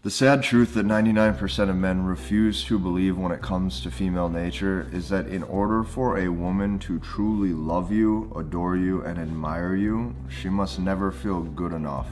The sad truth that 99% of men refuse to believe when it comes to female nature is that in order for a woman to truly love you, adore you, and admire you, she must never feel good enough.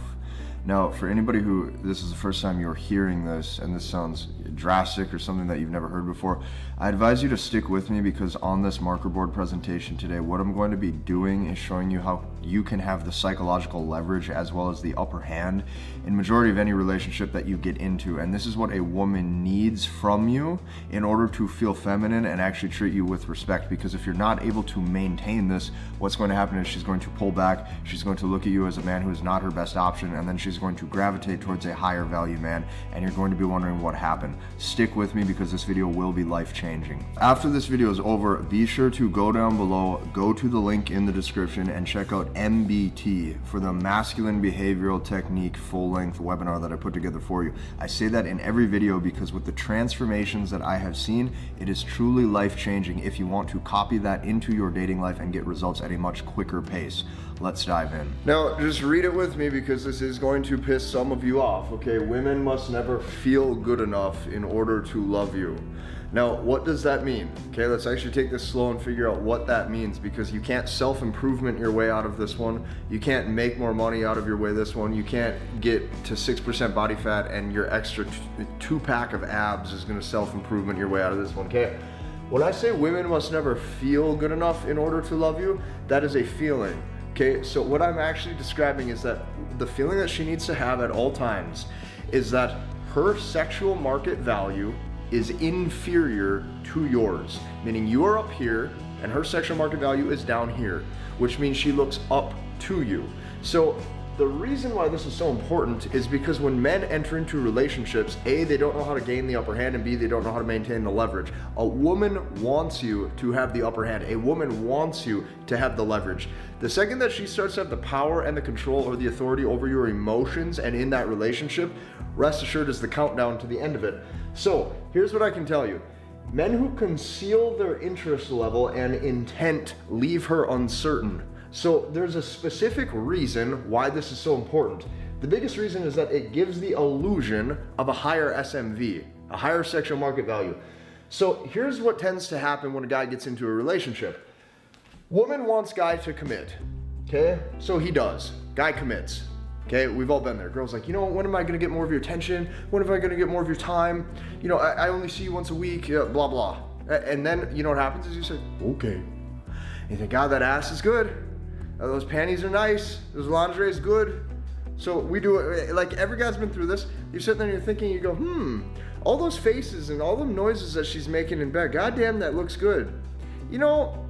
Now, for anybody who this is the first time you're hearing this and this sounds drastic or something that you've never heard before, I advise you to stick with me, because on this marker board presentation today, what I'm going to be doing is showing you how you can have the psychological leverage as well as the upper hand in majority of any relationship that you get into. And this is what a woman needs from you in order to feel feminine and actually treat you with respect. Because if you're not able to maintain this, what's going to happen is she's going to pull back, she's going to look at you as a man who is not her best option, and then she's going to gravitate towards a higher value man, and you're going to be wondering what happened. Stick with me, because this video will be life-changing. After this video is over, be sure to go down below, go to the link in the description, and check out MBT for the Masculine Behavioral Technique full-length webinar that I put together for you. I say that in every video because with the transformations that I have seen, it is truly life-changing if you want to copy that into your dating life and get results at a much quicker pace. Let's dive in. Now, just read it with me, because this is going to piss some of you off, okay? Women must never feel good enough in order to love you. Now, what does that mean? Okay, let's actually take this slow and figure out what that means, because you can't self-improvement your way out of this one. You can't make more money out of your way this one. You can't get to 6% body fat and your extra two-pack of abs is gonna self-improvement your way out of this one, okay? When I say women must never feel good enough in order to love you, that is a feeling. Okay, so what I'm actually describing is that the feeling that she needs to have at all times is that her sexual market value is inferior to yours. Meaning you are up here and her sexual market value is down here, which means she looks up to you. So the reason why this is so important is because when men enter into relationships, A, they don't know how to gain the upper hand, and B, they don't know how to maintain the leverage. A woman wants you to have the upper hand. A woman wants you to have the leverage. The second that she starts to have the power and the control or the authority over your emotions and in that relationship, rest assured is the countdown to the end of it. So here's what I can tell you. Men who conceal their interest level and intent leave her uncertain. So there's a specific reason why this is so important. The biggest reason is that it gives the illusion of a higher SMV, a higher sexual market value. So here's what tends to happen when a guy gets into a relationship. Woman wants guy to commit, okay? So he does, guy commits, okay? We've all been there. Girl's like, you know, when am I gonna get more of your attention? When am I gonna get more of your time? You know, I only see you once a week, blah, blah. And then, you know what happens is you say, okay. And you think, God, that ass is good. Those panties are nice, those lingerie is good. So we do it, like every guy's been through this. You sit there and you're thinking, you go, all those faces and all the noises that she's making in bed, goddamn, that looks good. You know,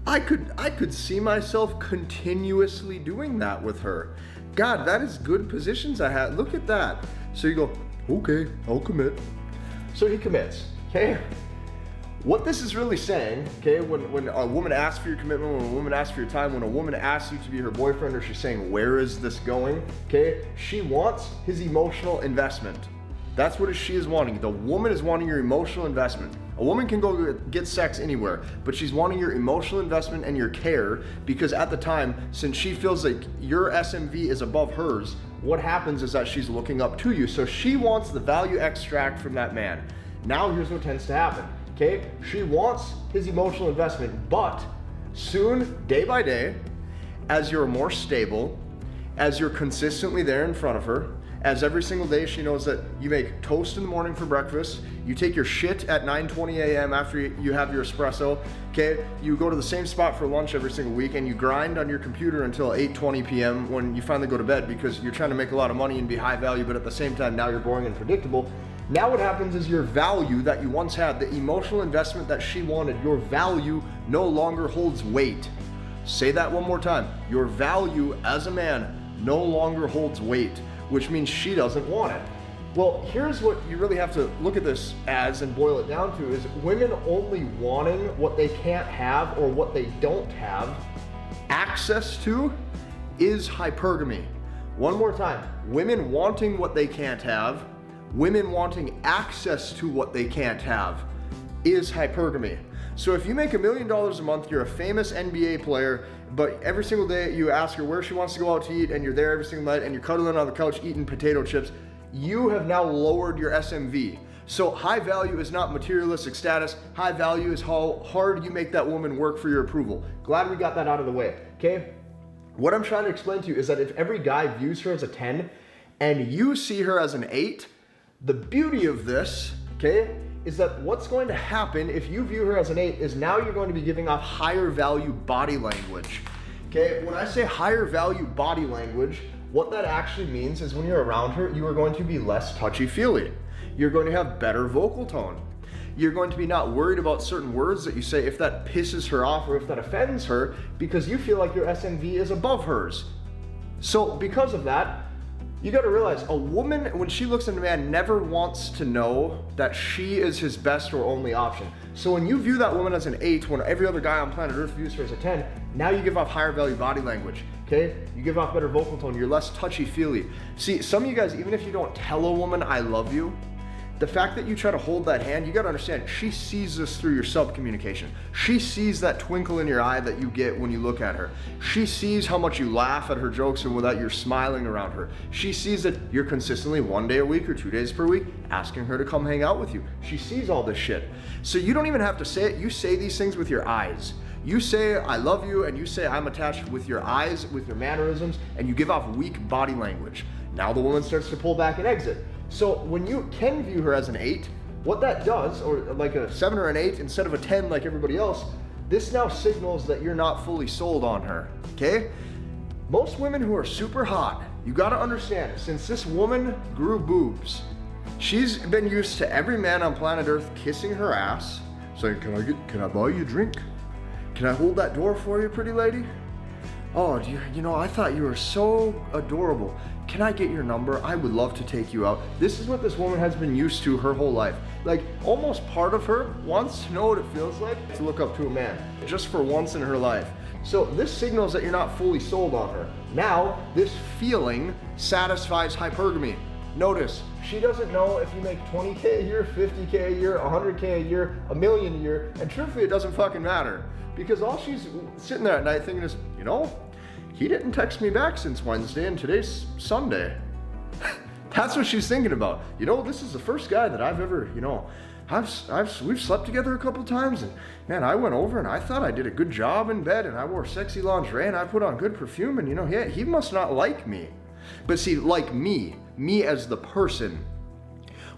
I could see myself continuously doing that with her. God, that is good positions I had, look at that. So you go, okay, I'll commit. So he commits, okay? What this is really saying, okay, when a woman asks for your commitment, when a woman asks for your time, when a woman asks you to be her boyfriend, or she's saying, where is this going, okay, she wants his emotional investment. That's what she is wanting. The woman is wanting your emotional investment. A woman can go get sex anywhere, but she's wanting your emotional investment and your care, because at the time, since she feels like your SMV is above hers, what happens is that she's looking up to you. So she wants the value extract from that man. Now here's what tends to happen. Okay, she wants his emotional investment, but soon, day by day, as you're more stable, as you're consistently there in front of her, as every single day she knows that you make toast in the morning for breakfast, you take your shit at 9:20 a.m. after you have your espresso, okay, you go to the same spot for lunch every single week, and you grind on your computer until 8:20 p.m. when you finally go to bed, because you're trying to make a lot of money and be high value, but at the same time now you're boring and predictable. Now what happens is your value that you once had, the emotional investment that she wanted, your value no longer holds weight. Say that one more time. Your value as a man no longer holds weight, which means she doesn't want it. Well, here's what you really have to look at this as and boil it down to is women only wanting what they can't have or what they don't have access to is hypergamy. One more time. Women wanting what they can't have, women wanting access to what they can't have is hypergamy. So if you make $1 million a month, you're a famous NBA player, but every single day you ask her where she wants to go out to eat, and you're there every single night, and you're cuddling on the couch eating potato chips, you have now lowered your SMV. So high value is not materialistic status. High value is how hard you make that woman work for your approval. Glad we got that out of the way, okay? What I'm trying to explain to you is that if every guy views her as a 10 and you see her as an 8, the beauty of this, okay, is that what's going to happen if you view her as an 8 is now you're going to be giving off higher value body language. Okay, when I say higher value body language, what that actually means is when you're around her, you are going to be less touchy-feely. You're going to have better vocal tone. You're going to be not worried about certain words that you say if that pisses her off or if that offends her, because you feel like your SMV is above hers. So because of that, you got to realize a woman, when she looks at a man, never wants to know that she is his best or only option. So when you view that woman as an 8, when every other guy on planet Earth views her as a 10, now you give off higher value body language, okay? You give off better vocal tone, you're less touchy-feely. See, some of you guys, even if you don't tell a woman, I love you, the fact that you try to hold that hand, you gotta understand, she sees this through your sub-communication. She sees that twinkle in your eye that you get when you look at her. She sees how much you laugh at her jokes and that you're smiling around her. She sees that you're consistently 1 day a week or 2 days per week asking her to come hang out with you. She sees all this shit. So you don't even have to say it, you say these things with your eyes. You say, I love you, and you say, I'm attached with your eyes, with your mannerisms, and you give off weak body language. Now the woman starts to pull back and exit. So when you can view her as an 8, what that does, or like a 7 or an 8 instead of a 10 like everybody else, this now signals that you're not fully sold on her, okay? Most women who are super hot, you gotta understand, since this woman grew boobs, she's been used to every man on planet Earth kissing her ass, saying, can I buy you a drink? Can I hold that door for you, pretty lady? Oh, you know, I thought you were so adorable. Can I get your number? I would love to take you out. This is what this woman has been used to her whole life. Like, almost part of her wants to know what it feels like to look up to a man, just for once in her life. So this signals that you're not fully sold on her. Now, this feeling satisfies hypergamy. Notice, she doesn't know if you make 20K a year, 50K a year, 100K a year, $1 million a year, and truthfully, it doesn't fucking matter. Because all she's sitting there at night thinking is, you know, he didn't text me back since Wednesday and today's Sunday. That's what she's thinking about. You know, this is the first guy that I've ever, you know, we've slept together a couple times, and man, I went over and I thought I did a good job in bed, and I wore sexy lingerie and I put on good perfume, and you know, he must not like me. But see, like me as the person,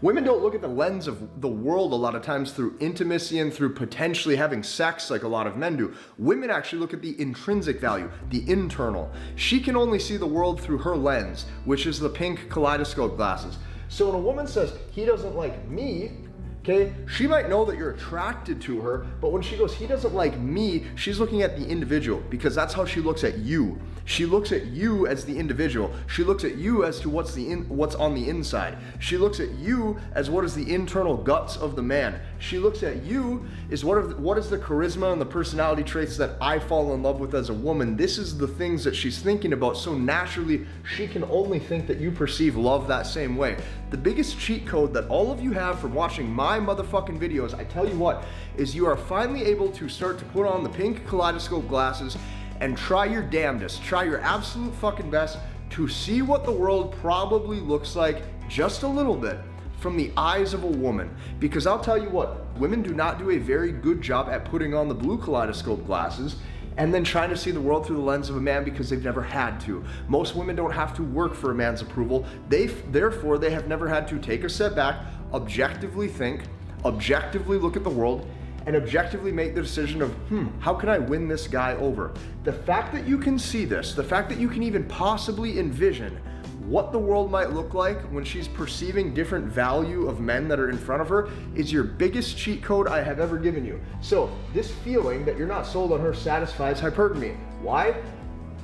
women don't look at the lens of the world a lot of times through intimacy and through potentially having sex like a lot of men do. Women actually look at the intrinsic value, the internal. She can only see the world through her lens, which is the pink kaleidoscope glasses. So when a woman says, he doesn't like me, okay, she might know that you're attracted to her, but when she goes, he doesn't like me, she's looking at the individual, because that's how she looks at you. She looks at you as the individual. She looks at you as to what's on the inside. She looks at you as what is the internal guts of the man. She looks at you as what is the charisma and the personality traits that I fall in love with as a woman. This is the things that she's thinking about, so naturally she can only think that you perceive love that same way. The biggest cheat code that all of you have from watching my motherfucking videos, I tell you what, is you are finally able to start to put on the pink kaleidoscope glasses and try your damnedest, try your absolute fucking best to see what the world probably looks like just a little bit from the eyes of a woman. Because I'll tell you what, women do not do a very good job at putting on the blue kaleidoscope glasses and then trying to see the world through the lens of a man because they've never had to. Most women don't have to work for a man's approval. Therefore, they have never had to take a step back, objectively think, objectively look at the world, and objectively make the decision of, how can I win this guy over? The fact that you can see this, the fact that you can even possibly envision what the world might look like when she's perceiving different value of men that are in front of her is your biggest cheat code I have ever given you. So this feeling that you're not sold on her satisfies hypergamy. Why?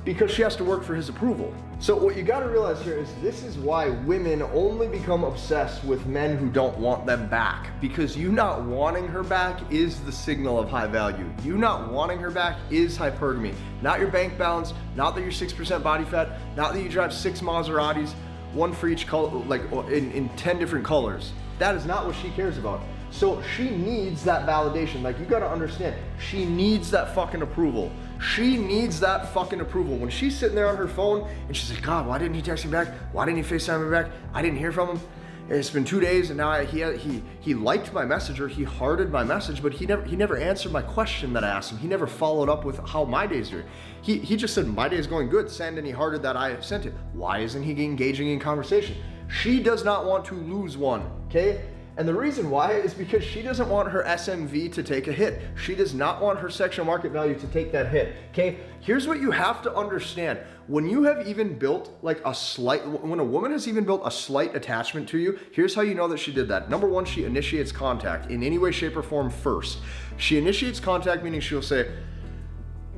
Because she has to work for his approval. So what you gotta realize here is this is why women only become obsessed with men who don't want them back. Because you not wanting her back is the signal of high value. You not wanting her back is hypergamy. Not your bank balance, not that you're 6% body fat, not that you drive 6 Maseratis, one for each color, like in 10 different colors. That is not what she cares about. So she needs that validation. Like, you gotta understand, she needs that fucking approval. She needs that fucking approval. When she's sitting there on her phone and she's like, God, why didn't he text me back? Why didn't he FaceTime me back? I didn't hear from him. It's been 2 days and now he liked my message, or he hearted my message, but he never answered my question that I asked him. He never followed up with how my day's doing. He just said, my day's going good, send, and he hearted that I sent it. Why isn't he engaging in conversation? She does not want to lose one, okay? And the reason why is because she doesn't want her SMV to take a hit. She does not want her sexual market value to take that hit, okay? Here's what you have to understand. When you have even built like when a woman has even built a slight attachment to you, here's how you know that she did that. Number one, she initiates contact in any way, shape, or form first. She initiates contact, meaning she'll say,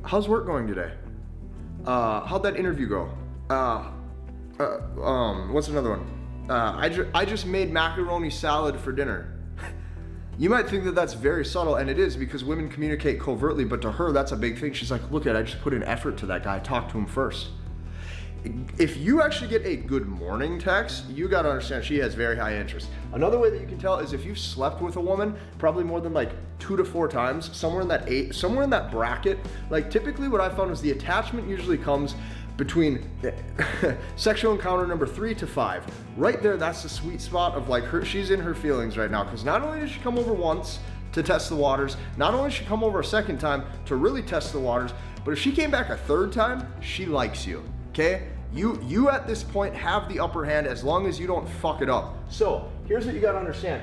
how's work going today? How'd that interview go? What's another one? I just made macaroni salad for dinner. You might think that that's very subtle, and it is, because women communicate covertly, but to her, that's a big thing. She's like, look I just put in effort to that guy, talk to him first. If you actually get a good morning text, you gotta understand she has very high interest. Another way that you can tell is if you've slept with a woman, probably more than like 2 to 4 times, somewhere in that bracket. Like typically what I found is the attachment usually comes between sexual encounter number 3 to 5. Right there, that's the sweet spot of like she's in her feelings right now, because not only did she come over once to test the waters, not only did she come over a second time to really test the waters, but if she came back a third time, she likes you, okay? You at this point have the upper hand as long as you don't fuck it up. So here's what you gotta understand.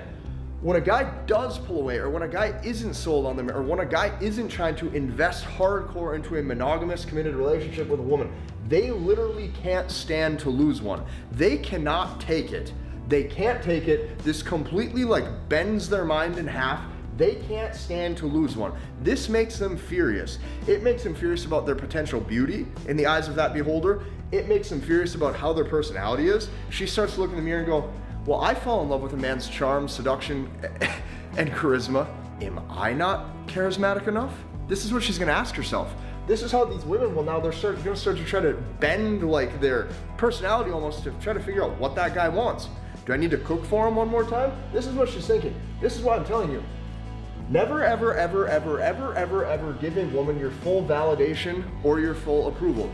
When a guy does pull away, or when a guy isn't sold on them, or when a guy isn't trying to invest hardcore into a monogamous, committed relationship with a woman, they literally can't stand to lose one. They cannot take it. They can't take it. This completely like bends their mind in half. They can't stand to lose one. This makes them furious. It makes them furious about their potential beauty in the eyes of that beholder. It makes them furious about how their personality is. She starts to look in the mirror and go, well, I fall in love with a man's charm, seduction, and charisma. Am I not charismatic enough? This is what she's gonna ask herself. This is how these women will now, they're gonna start to try to bend like their personality almost to try to figure out what that guy wants. Do I need to cook for him one more time? This is what she's thinking. This is what I'm telling you. Never, ever, ever, ever, ever, ever, ever give a woman your full validation or your full approval.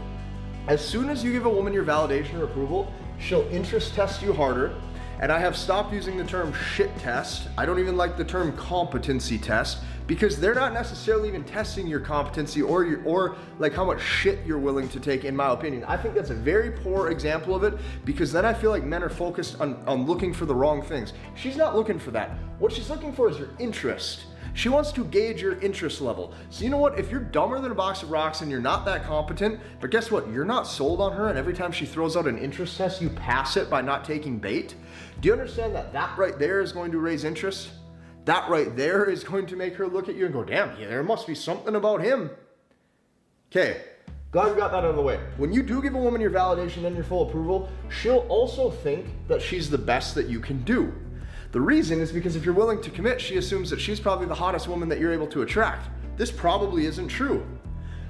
As soon as you give a woman your validation or approval, she'll interest test you harder. And I have stopped using the term shit test. I don't even like the term competency test, because they're not necessarily even testing your competency or like how much shit you're willing to take, in my opinion. I think that's a very poor example of it, because then I feel like men are focused on looking for the wrong things. She's not looking for that. What she's looking for is your interest. She wants to gauge your interest level. So you know what, if you're dumber than a box of rocks and you're not that competent, but guess what, you're not sold on her, and every time she throws out an interest test, you pass it by not taking bait. Do you understand that that right there is going to raise interest? That right there is going to make her look at you and go, damn, yeah, there must be something about him. Okay, glad we got that out of the way. When you do give a woman your validation and your full approval, she'll also think that she's the best that you can do. The reason is because if you're willing to commit, she assumes that she's probably the hottest woman that you're able to attract. This probably isn't true.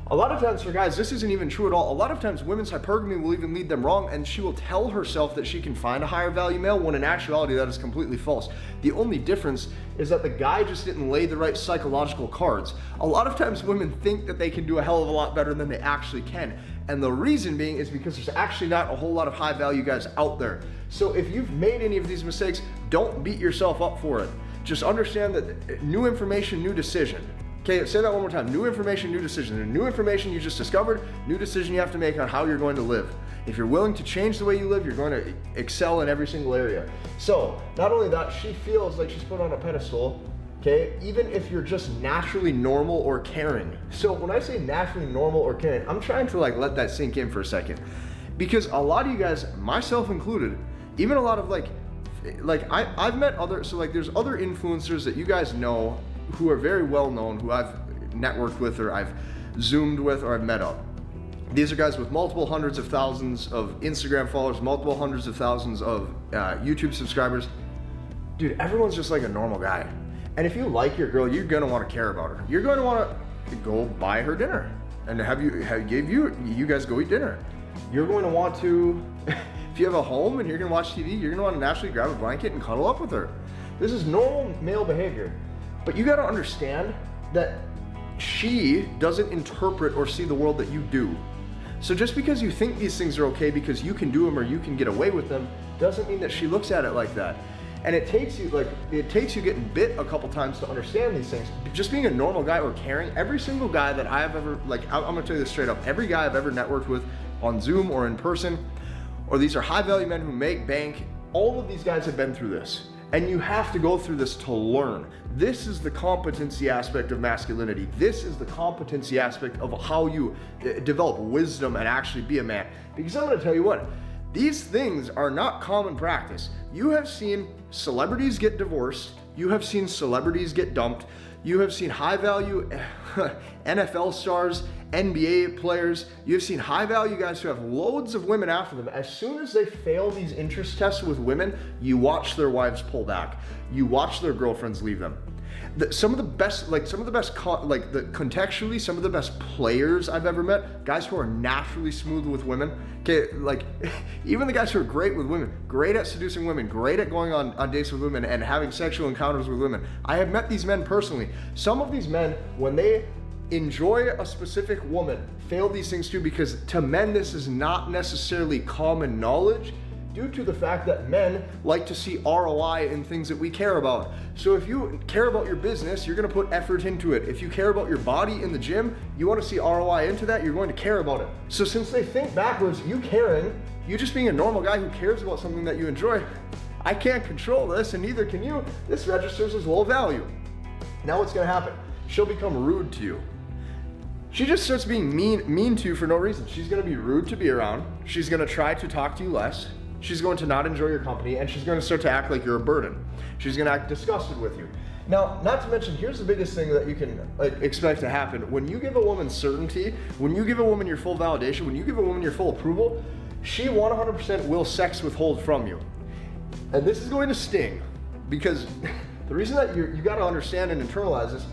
A lot of times for guys, this isn't even true at all. A lot of times women's hypergamy will even lead them wrong, and she will tell herself that she can find a higher value male, when in actuality that is completely false. The only difference is that the guy just didn't lay the right psychological cards. A lot of times women think that they can do a hell of a lot better than they actually can. And the reason being is because there's actually not a whole lot of high value guys out there. So if you've made any of these mistakes, don't beat yourself up for it. Just understand that new information, new decision. Okay, say that one more time. New information, new decision. And new information you just discovered, new decision you have to make on how you're going to live. If you're willing to change the way you live, you're going to excel in every single area. So, not only that, she feels like she's put on a pedestal, okay, even if you're just naturally normal or caring. So when I say naturally normal or caring, I'm trying to like let that sink in for a second. Because a lot of you guys, myself included, even a lot of I've met other, so like there's other influencers that you guys know who are very well known, who I've networked with, or I've Zoomed with, or I've met up. These are guys with multiple hundreds of thousands of Instagram followers, multiple hundreds of thousands of YouTube subscribers. Dude, everyone's just like a normal guy. And if you like your girl, you're gonna wanna care about her. You're gonna wanna go buy her dinner and you guys go eat dinner. You're going to want to, if you have a home and you're gonna watch TV, you're gonna wanna naturally grab a blanket and cuddle up with her. This is normal male behavior. But you gotta understand that she doesn't interpret or see the world that you do. So just because you think these things are okay because you can do them or you can get away with them, doesn't mean that she looks at it like that. And it takes you getting bit a couple times to understand these things. Just being a normal guy or caring, every single guy that I have ever, I'm gonna tell you this straight up, every guy I've ever networked with on Zoom or in person, or these are high value men who make bank, all of these guys have been through this. And you have to go through this to learn. This is the competency aspect of masculinity. This is the competency aspect of how you develop wisdom and actually be a man. Because I'm gonna tell you what, these things are not common practice. You have seen celebrities get divorced. You have seen celebrities get dumped. You have seen high value NFL stars, NBA players. You've seen high value guys who have loads of women after them. As soon as they fail these interest tests with women, you watch their wives pull back. You watch their girlfriends leave them. Some of the best contextually, some of the best players I've ever met, guys who are naturally smooth with women. Okay, even the guys who are great with women, great at seducing women, great at going on dates with women and having sexual encounters with women. I have met these men personally. Some of these men, when they enjoy a specific woman, fail these things too, because to men this is not necessarily common knowledge, due to the fact that men like to see ROI in things that we care about. So if you care about your business, you're gonna put effort into it. If you care about your body in the gym, you wanna see ROI into that, you're going to care about it. So since they think backwards, you caring, you just being a normal guy who cares about something that you enjoy, I can't control this and neither can you, this registers as low value. Now what's gonna happen? She'll become rude to you. She just starts being mean to you for no reason. She's gonna be rude to be around. She's gonna try to talk to you less. She's going to not enjoy your company, and she's going to start to act like you're a burden. She's going to act disgusted with you. Now, not to mention, here's the biggest thing that you can expect to happen. When you give a woman certainty, when you give a woman your full validation, when you give a woman your full approval, she 100% will sex withhold from you. And this is going to sting, because the reason that you got to understand and internalize this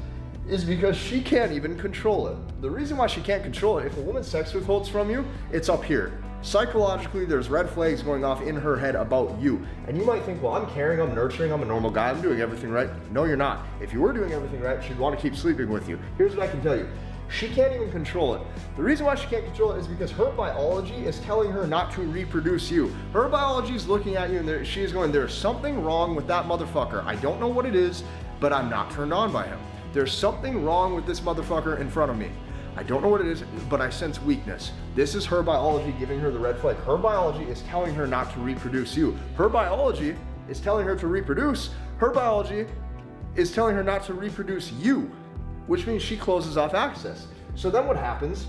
is because she can't even control it. The reason why she can't control it, if a woman sex withholds from you, it's up here. Psychologically, there's red flags going off in her head about you. And you might think, well, I'm caring, I'm nurturing, I'm a normal guy, I'm doing everything right. No, you're not. If you were doing everything right, she'd want to keep sleeping with you. Here's what I can tell you. She can't even control it. The reason why she can't control it is because her biology is telling her not to reproduce you. Her biology is looking at you and she is going, there's something wrong with that motherfucker. I don't know what it is, but I'm not turned on by him. There's something wrong with this motherfucker in front of me. I don't know what it is, but I sense weakness. This is her biology giving her the red flag. Her biology is telling her not to reproduce you. Her biology is telling her to reproduce. Her biology is telling her not to reproduce you, which means she closes off access. So then what happens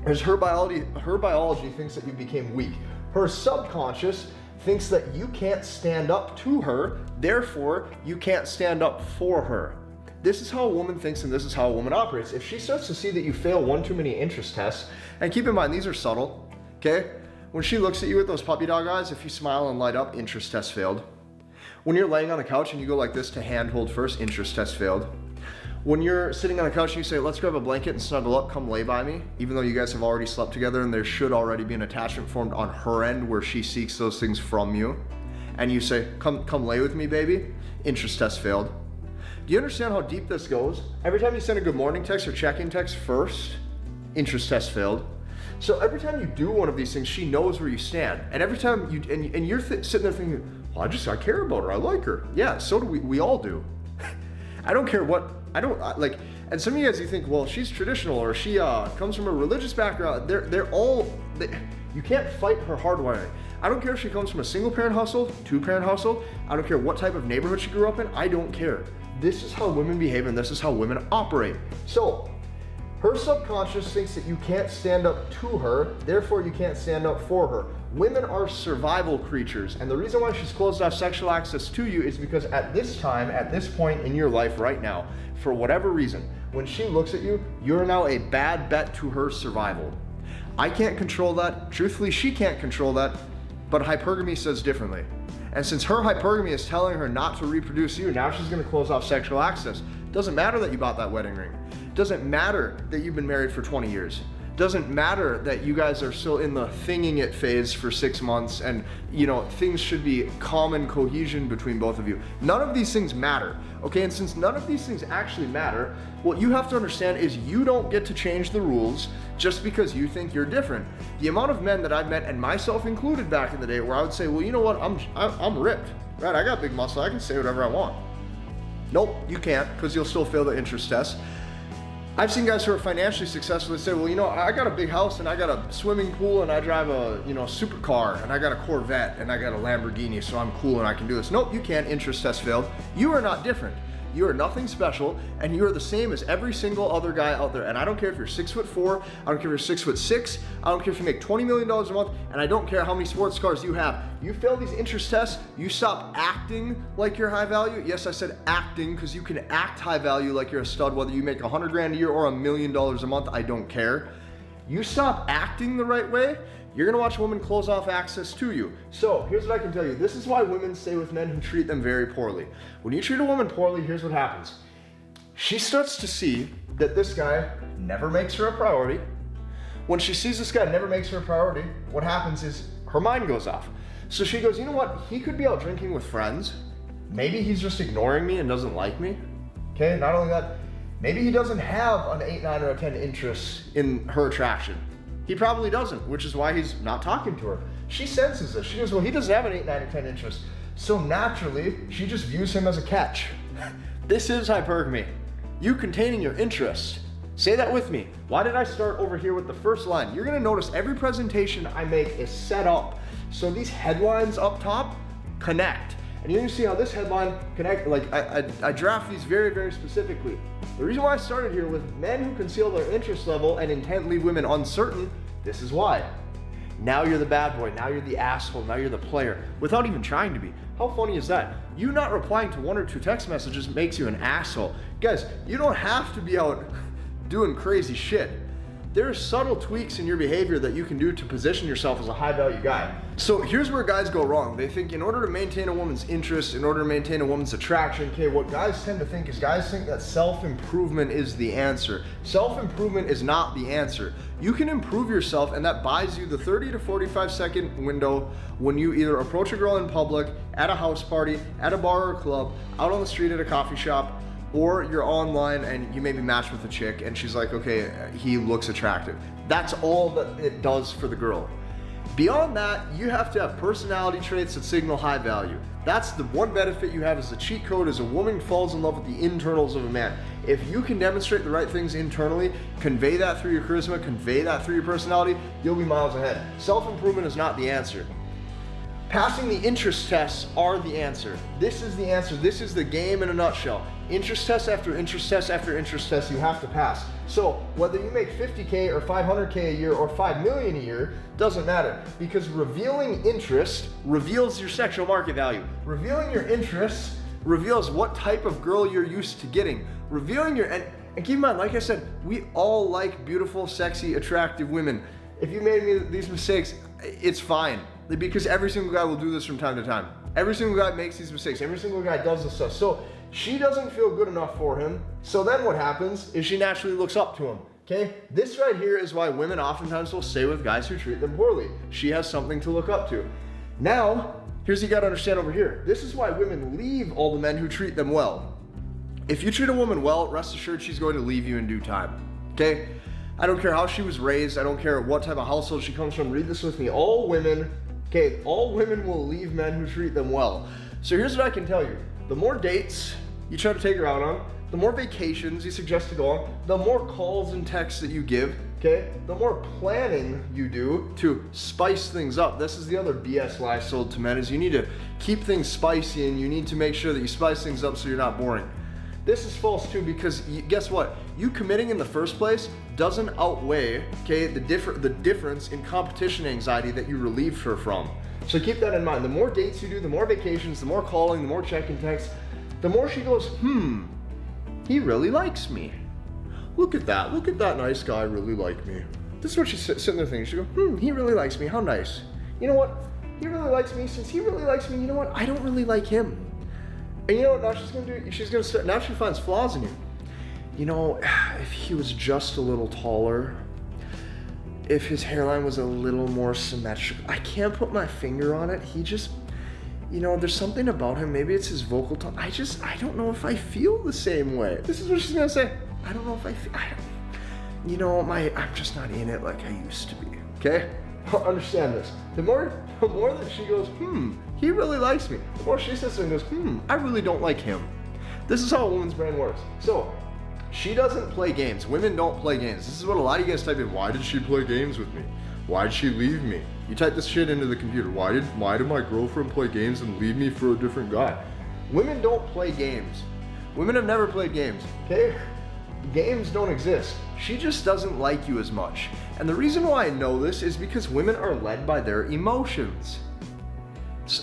is her biology thinks that you became weak. Her subconscious thinks that you can't stand up to her, therefore you can't stand up for her. This is how a woman thinks and this is how a woman operates. If she starts to see that you fail one too many interest tests, and keep in mind, these are subtle, okay? When she looks at you with those puppy dog eyes, if you smile and light up, interest test failed. When you're laying on the couch and you go like this to hand hold first, interest test failed. When you're sitting on the couch and you say, let's grab a blanket and snuggle up, come lay by me, even though you guys have already slept together and there should already be an attachment formed on her end where she seeks those things from you, and you say, come lay with me, baby, interest test failed. Do you understand how deep this goes? Every time you send a good morning text or check-in text first, interest test failed. So every time you do one of these things, she knows where you stand. And every time you, and you're sitting there thinking, well, I care about her, I like her. Yeah, so do we all do. I don't care what, and some of you guys, you think, well, she's traditional or she comes from a religious background. You can't fight her hardwiring. I don't care if she comes from a single parent household, two parent household. I don't care what type of neighborhood she grew up in. I don't care. This is how women behave and this is how women operate. So her subconscious thinks that you can't stand up to her, therefore you can't stand up for her. Women are survival creatures, and the reason why she's closed off sexual access to you is because at this time, at this point in your life right now, for whatever reason, when she looks at you, you're now a bad bet to her survival. I can't control that. Truthfully, she can't control that, but hypergamy says differently. And since her hypergamy is telling her not to reproduce you, now she's gonna close off sexual access. Doesn't matter that you bought that wedding ring. Doesn't matter that you've been married for 20 years. Doesn't matter that you guys are still in the thinging it phase for 6 months and, you know, things should be common cohesion between both of you. None of these things matter, okay? And since none of these things actually matter, what you have to understand is you don't get to change the rules just because you think you're different. The amount of men that I've met, and myself included back in the day, where I would say, well, you know what, I'm ripped, right? I got big muscle, I can say whatever I want. Nope, you can't, because you'll still fail the interest test. I've seen guys who are financially successful that say, well, you know, I got a big house and I got a swimming pool and I drive a, you know, supercar and I got a Corvette and I got a Lamborghini, so I'm cool and I can do this. Nope, you can't. Interest test failed. You are not different. You are nothing special, and you are the same as every single other guy out there. And I don't care if you're 6'4", I don't care if you're 6'6", I don't care if you make $20 million a month, and I don't care how many sports cars you have. You fail these interest tests, you stop acting like you're high value. Yes, I said acting, because you can act high value like you're a stud, whether you make 100 grand a year or $1 million a month, I don't care. You stop acting the right way, you're gonna watch women close off access to you. So here's what I can tell you. This is why women stay with men who treat them very poorly. When you treat a woman poorly, here's what happens. She starts to see that this guy never makes her a priority. When she sees this guy never makes her a priority, what happens is her mind goes off. So she goes, you know what? He could be out drinking with friends. Maybe he's just ignoring me and doesn't like me. Okay, not only that, maybe he doesn't have an 8, 9, or a 10 interest in her attraction. He probably doesn't, which is why he's not talking to her. She senses this. She goes, well, he doesn't have an 8, 9, or 10 interest. So naturally, she just views him as a catch. This is hypergamy. You containing your interest. Say that with me. Why did I start over here with the first line? You're gonna notice every presentation I make is set up so these headlines up top connect. And you're gonna see how this headline connect, like I draft these very, very specifically. The reason why I started here with men who conceal their interest level and intent leave women uncertain, this is why. Now you're the bad boy, now you're the asshole, now you're the player, without even trying to be. How funny is that? You not replying to 1 or 2 text messages makes you an asshole. Guys, you don't have to be out doing crazy shit. There are subtle tweaks in your behavior that you can do to position yourself as a high value guy. So here's where guys go wrong. They think in order to maintain a woman's interest, in order to maintain a woman's attraction, okay, what guys tend to think is guys think that self-improvement is the answer. Self-improvement is not the answer. You can improve yourself, and that buys you the 30 to 45 second window when you either approach a girl in public, at a house party, at a bar or club, out on the street at a coffee shop, or you're online and you maybe match with a chick and she's like, okay, he looks attractive. That's all that it does for the girl. Beyond that, you have to have personality traits that signal high value. That's the one benefit you have as a cheat code is a woman falls in love with the internals of a man. If you can demonstrate the right things internally, convey that through your charisma, convey that through your personality, you'll be miles ahead. Self-improvement is not the answer. Passing the interest tests are the answer. This is the answer. This is the game in a nutshell. Interest test after interest test after interest test you have to pass. So whether you make 50K or 500K a year or 5 million a year, doesn't matter, because revealing interest reveals your sexual market value. Revealing your interests reveals what type of girl you're used to getting. Revealing your, and keep in mind, like I said, we all like beautiful, sexy, attractive women. If you made me these mistakes, it's fine. Because every single guy will do this from time to time. Every single guy makes these mistakes. Every single guy does this stuff. So she doesn't feel good enough for him. So then what happens is she naturally looks up to him. Okay? This right here is why women oftentimes will stay with guys who treat them poorly. She has something to look up to. Now, here's what you gotta understand over here. This is why women leave all the men who treat them well. If you treat a woman well, rest assured she's going to leave you in due time. Okay? I don't care how she was raised. I don't care what type of household she comes from. Read this with me. All women will leave men who treat them well. So here's what I can tell you. The more dates you try to take her out on, the more vacations you suggest to go on, the more calls and texts that you give, okay? The more planning you do to spice things up. This is the other BS lie sold to men, is you need to keep things spicy and you need to make sure that you spice things up so you're not boring. This is false too, because guess what? You committing in the first place doesn't outweigh, okay, the difference in competition anxiety that you relieved her from. So keep that in mind. The more dates you do, the more vacations, the more calling, the more checking texts, the more she goes, he really likes me. Look at that nice guy really like me. This is what she's sitting there thinking. She goes, he really likes me, how nice. You know what? He really likes me. Since he really likes me, you know what? I don't really like him. And you know what now she's gonna do? She's gonna start, now she finds flaws in you. You know, if he was just a little taller, if his hairline was a little more symmetrical. I can't put my finger on it. He just, you know, there's something about him. Maybe it's his vocal tone. I don't know if I feel the same way. This is what she's gonna say. I don't know if I feel, you know, I'm just not in it like I used to be, okay? Understand this. The more that she goes, he really likes me. The more she sits there and goes, I really don't like him. This is how a woman's brain works. So, she doesn't play games. Women don't play games. This is what a lot of you guys type in. Why did she play games with me? Why did she leave me? You type this shit into the computer. Why did my girlfriend play games and leave me for a different guy? Women don't play games. Women have never played games, okay? Games don't exist. She just doesn't like you as much. And the reason why I know this is because women are led by their emotions.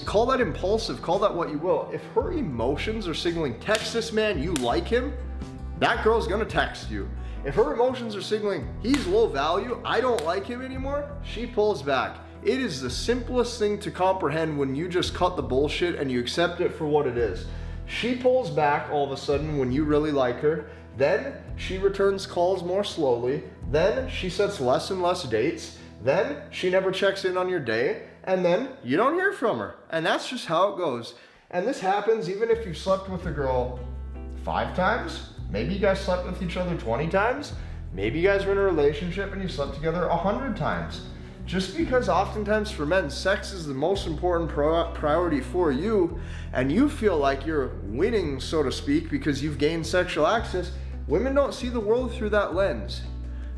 Call that impulsive, call that what you will. If her emotions are signaling, text this man, you like him, that girl's gonna text you. If her emotions are signaling, he's low value, I don't like him anymore, she pulls back. It is the simplest thing to comprehend when you just cut the bullshit and you accept it for what it is. She pulls back all of a sudden when you really like her, then she returns calls more slowly, then she sets less and less dates, then she never checks in on your day, and then you don't hear from her. And that's just how it goes. And this happens even if you slept with a girl 5 times, maybe you guys slept with each other 20 times, maybe you guys were in a relationship and you slept together 100 times. Just because oftentimes for men, sex is the most important priority for you, and you feel like you're winning, so to speak, because you've gained sexual access, women don't see the world through that lens.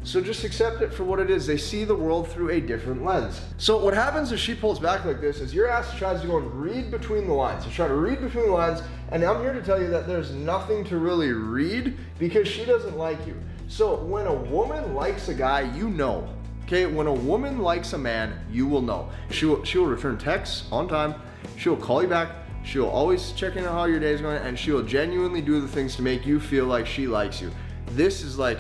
So just accept it for what it is. They see the world through a different lens. So what happens if she pulls back like this is your ass tries to go and read between the lines. You try to read between the lines, and I'm here to tell you that there's nothing to really read because she doesn't like you. So when a woman likes a guy, you know. Okay, when a woman likes a man, you will know. She will return texts on time. She'll call you back. She'll always check in on how your day is going, and she'll genuinely do the things to make you feel like she likes you. This is like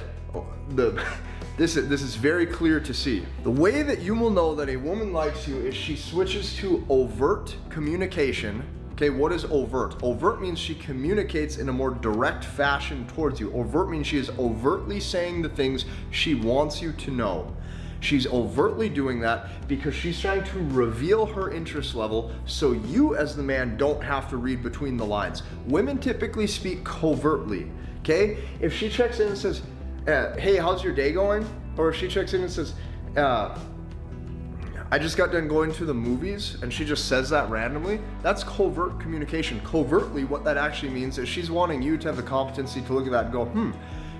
this is very clear to see. The way that you will know that a woman likes you is she switches to overt communication. Okay, what is overt? Overt means she communicates in a more direct fashion towards you. Overt means she is overtly saying the things she wants you to know. She's overtly doing that because she's trying to reveal her interest level so you as the man don't have to read between the lines. Women typically speak covertly, okay? If she checks in and says, hey, how's your day going? Or if she checks in and says, I just got done going to the movies, and she just says that randomly, that's covert communication. Covertly, what that actually means is she's wanting you to have the competency to look at that and go,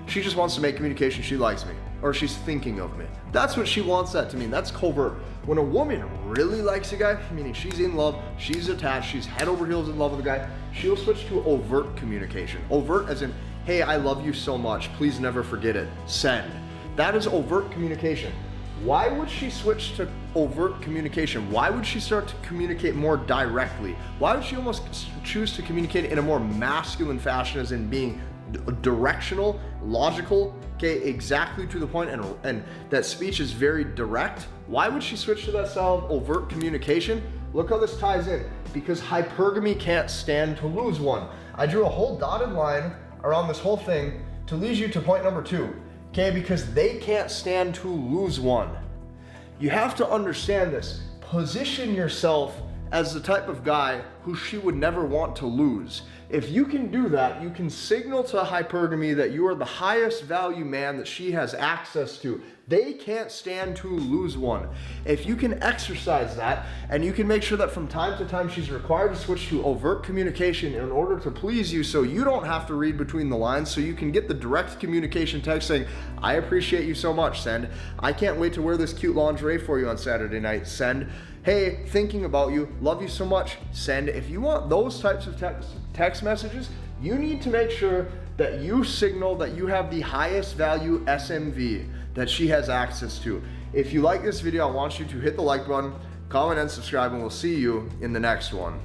she just wants to make communication, she likes me, or she's thinking of me. That's what she wants that to mean, that's covert. When a woman really likes a guy, meaning she's in love, she's attached, she's head over heels in love with a guy, she'll switch to overt communication. Overt as in, hey, I love you so much, please never forget it, send. That is overt communication. Why would she switch to overt communication? Why would she start to communicate more directly? Why would she almost choose to communicate in a more masculine fashion, as in being directional, logical, okay, exactly to the point, and that speech is very direct? Why would she switch to that style of overt communication? Look how this ties in. Because hypergamy can't stand to lose one. I drew a whole dotted line around this whole thing to lead you to point number 2. Okay, because they can't stand to lose one. You have to understand this. Position yourself as the type of guy who she would never want to lose. If you can do that, you can signal to hypergamy that you are the highest value man that she has access to. They can't stand to lose one. If you can exercise that, and you can make sure that from time to time she's required to switch to overt communication in order to please you, so you don't have to read between the lines, so you can get the direct communication text saying, I appreciate you so much, send. I can't wait to wear this cute lingerie for you on Saturday night, send. Hey, thinking about you, love you so much, send. If you want those types of text messages, you need to make sure that you signal that you have the highest value SMV that she has access to. If you like this video, I want you to hit the like button, comment, and subscribe, and we'll see you in the next one.